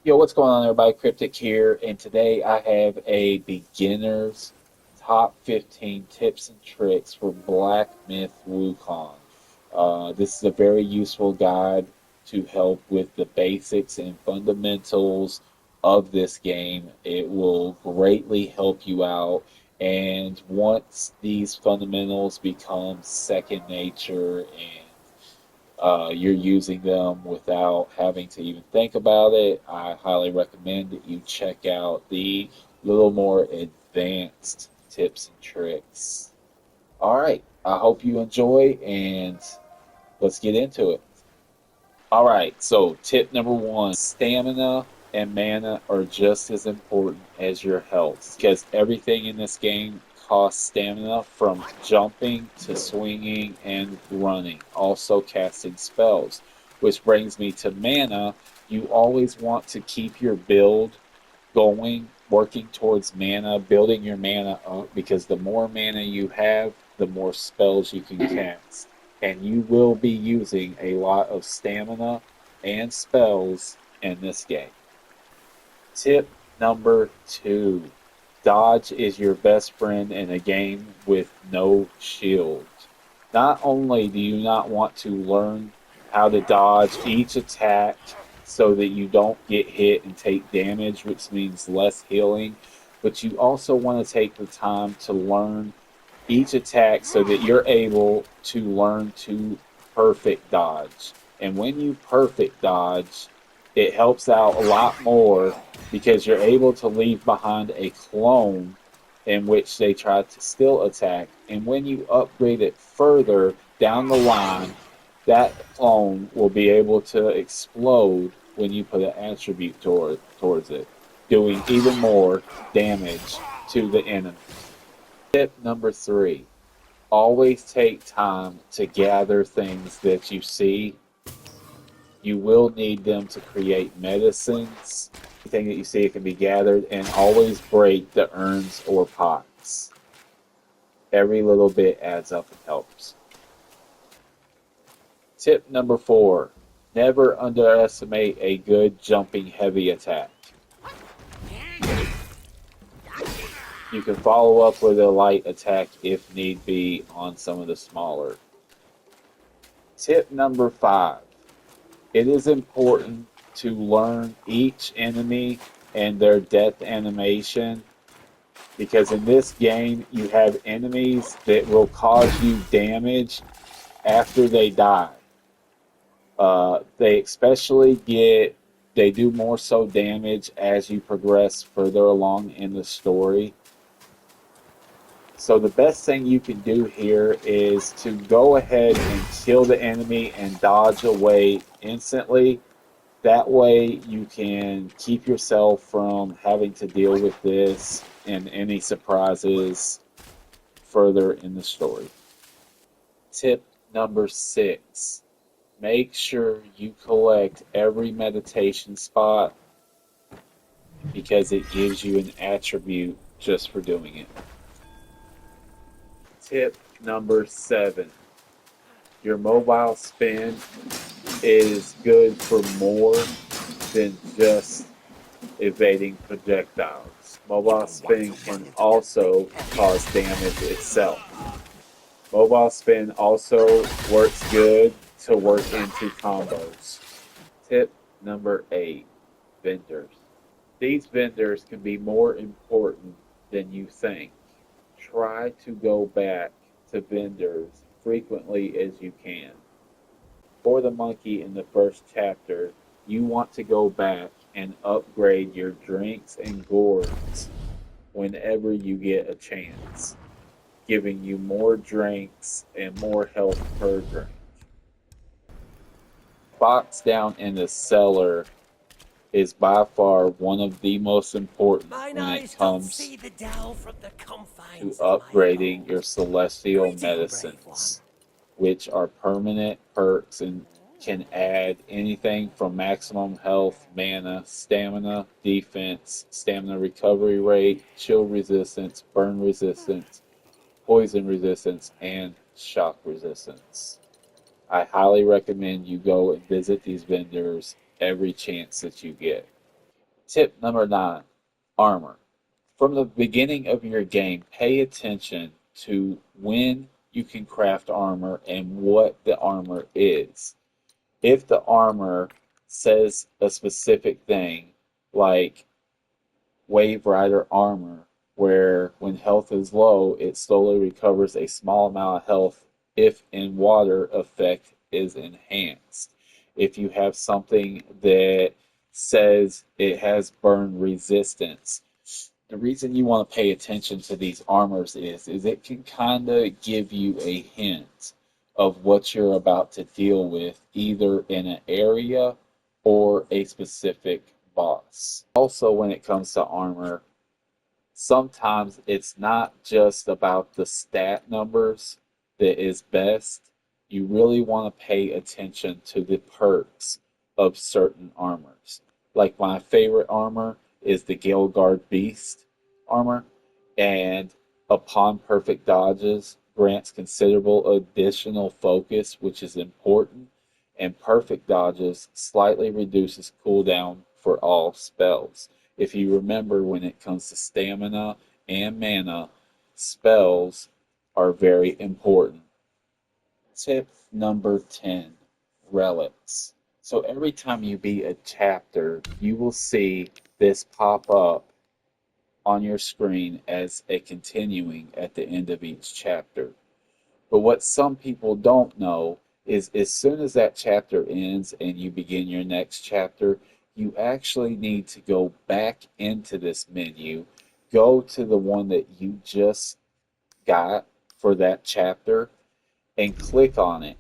Yo, what's going on, everybody? Cryptic here, and today I have a beginner's top 15 tips and tricks for Black Myth Wukong. This is a very useful guide to help with the basics and fundamentals of this game. It will greatly help you out, and once these fundamentals become second nature and you're using them without having to even think about it, I highly recommend that you check out the little more advanced tips and tricks. All right, I hope you enjoy, and let's get into it. All right, so tip number one, stamina and mana are just as important as your health because everything in this game costs stamina from jumping to swinging and running, also casting spells. Which brings me to mana. You always want to keep your build going, working towards mana, building your mana up because the more mana you have, the more spells you can cast. And you will be using a lot of stamina and spells in this game. Tip number two, dodge is your best friend in a game with no shield. Not only do you not want to learn how to dodge each attack so that you don't get hit and take damage, which means less healing, but you also want to take the time to learn each attack so that you're able to learn to perfect dodge. And when you perfect dodge, it helps out a lot more because you're able to leave behind a clone in which they try to still attack. And when you upgrade it further down the line, that clone will be able to explode when you put an attribute towards it, doing even more damage to the enemy. Tip number three, always take time to gather things that you see. You will need them to create medicines. Anything that you see can be gathered, and always break the urns or pots. Every little bit adds up and helps. Tip number four, never underestimate a good jumping heavy attack. You can follow up with a light attack if need be on some of the smaller. Tip number five, it is important to learn each enemy and their death animation because in this game you have enemies that will cause you damage after they die. They do more so damage as you progress further along in the story. So the best thing you can do here is to go ahead and kill the enemy and dodge away instantly. That way you can keep yourself from having to deal with this and any surprises further in the story. Tip number six, make sure you collect every meditation spot because it gives you an attribute just for doing it. Tip number seven, your mobile spin is good for more than just evading projectiles. Mobile spin can also cause damage itself. Mobile spin also works good to work into combos. Tip number eight, vendors. These vendors can be more important than you think. Try to go back to vendors frequently as you can. For the monkey in the first chapter, you want to go back and upgrade your drinks and gourds whenever you get a chance, giving you more drinks and more health per drink. Box down in the cellar is by far one of the most important when it comes to upgrading your celestial medicines, which are permanent perks and can add anything from maximum health, mana, stamina, defense, stamina recovery rate, chill resistance, burn resistance, poison resistance, and shock resistance. I highly recommend you go and visit these vendors every chance that you get. Tip number 9, armor. From the beginning of your game, pay attention to when you can craft armor and what the armor is. If the armor says a specific thing, like Wave Rider armor, where when health is low, it slowly recovers a small amount of health if in water effect is enhanced. If you have something that says it has burn resistance, the reason you want to pay attention to these armors is it can kind of give you a hint of what you're about to deal with, either in an area or a specific boss. Also, when it comes to armor, sometimes it's not just about the stat numbers that is best. You really want to pay attention to the perks of certain armors. Like my favorite armor is the Gale Guard Beast armor, and upon perfect dodges grants considerable additional focus, which is important, and perfect dodges slightly reduces cooldown for all spells. If you remember, when it comes to stamina and mana, spells are very important. Tip number 10, relics. So every time you beat a chapter, you will see this pop up on your screen as a continuing at the end of each chapter. But what some people don't know is as soon as that chapter ends and you begin your next chapter, you actually need to go back into this menu, go to the one that you just got for that chapter, and click on it.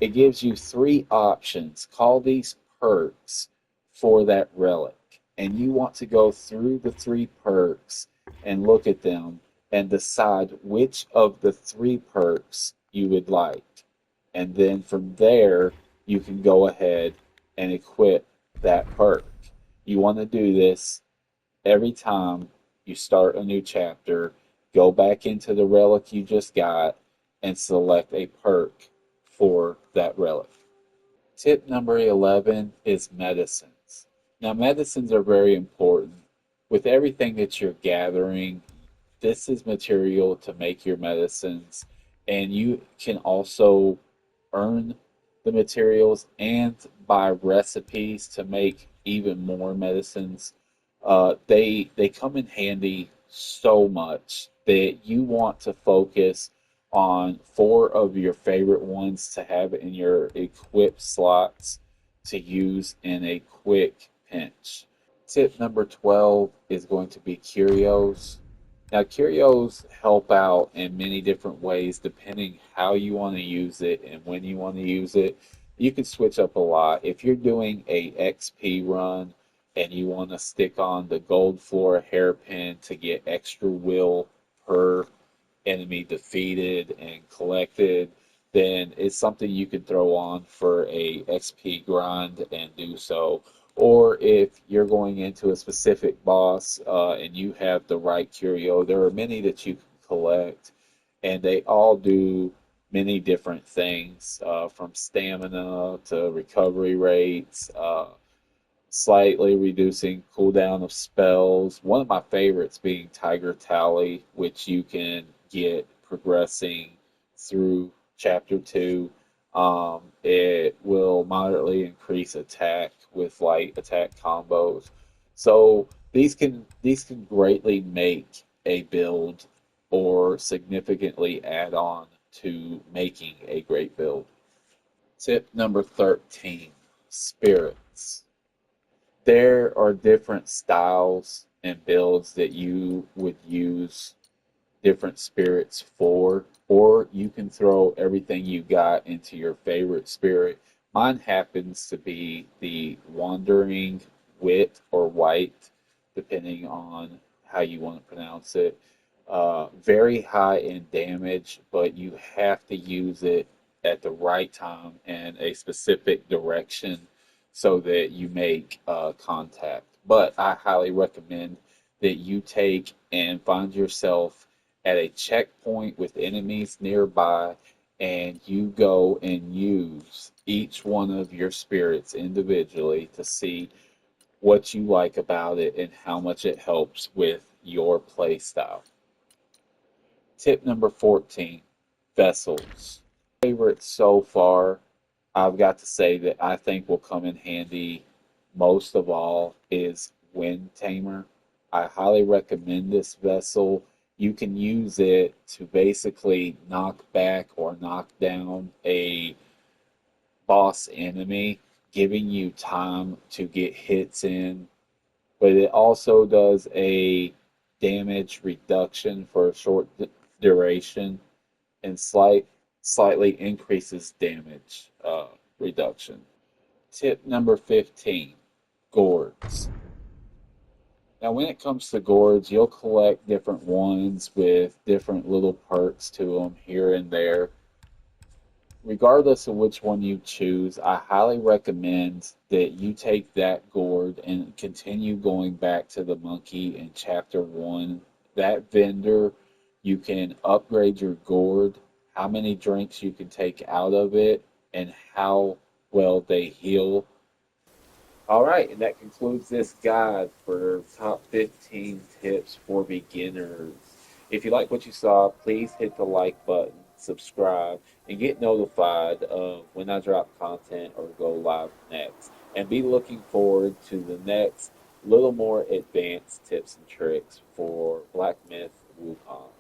It gives you three options. Call these perks for that relic. And you want to go through the three perks and look at them and decide which of the three perks you would like. And then from there, you can go ahead and equip that perk. You want to do this every time you start a new chapter. Go back into the relic you just got and select a perk for that relic. Tip number 11 is medicines. Now, medicines are very important. With everything that you're gathering, this is material to make your medicines, and you can also earn the materials and buy recipes to make even more medicines. They come in handy so much that you want to focus on four of your favorite ones to have in your equip slots to use in a quick pinch. Tip number 12 is going to be curios. Now, curios help out in many different ways depending how you want to use it and when you want to use it. You can switch up a lot. If you're doing a XP run and you want to stick on the gold floor hairpin to get extra will per enemy defeated and collected, then it's something you can throw on for a XP grind and do so. Or if you're going into a specific boss and you have the right curio, there are many that you can collect, and they all do many different things from stamina to recovery rates, slightly reducing cooldown of spells. One of my favorites being Tiger Tally, which you can get progressing through Chapter 2. It will moderately increase attack with light attack combos. So these can greatly make a build or significantly add on to making a great build. Tip number 13, spirits. There are different styles and builds that you would use different spirits for, or you can throw everything you got into your favorite spirit. Mine happens to be the Wandering Wit or White, depending on how you want to pronounce it. Very high in damage, but you have to use it at the right time and a specific direction so that you make contact. But I highly recommend that you take and find yourself at a checkpoint with enemies nearby, and you go and use each one of your spirits individually to see what you like about it, and how much it helps with your play style. Tip number 14, vessels. Favorite so far, I've got to say that I think will come in handy most of all is Wind Tamer. I highly recommend this vessel. You can use it to basically knock back or knock down a boss enemy, giving you time to get hits in, but it also does a damage reduction for a short duration and slightly increases damage reduction. Tip number 15, gourds. Now, when it comes to gourds, you'll collect different ones with different little perks to them here and there. Regardless of which one you choose, I highly recommend that you take that gourd and continue going back to the monkey in chapter one. That vendor, you can upgrade your gourd, how many drinks you can take out of it, and how well they heal. All right, and that concludes this guide for top 15 tips for beginners. If you like what you saw, please hit the like button, subscribe, and get notified of when I drop content or go live next. And be looking forward to the next little more advanced tips and tricks for Black Myth Wukong.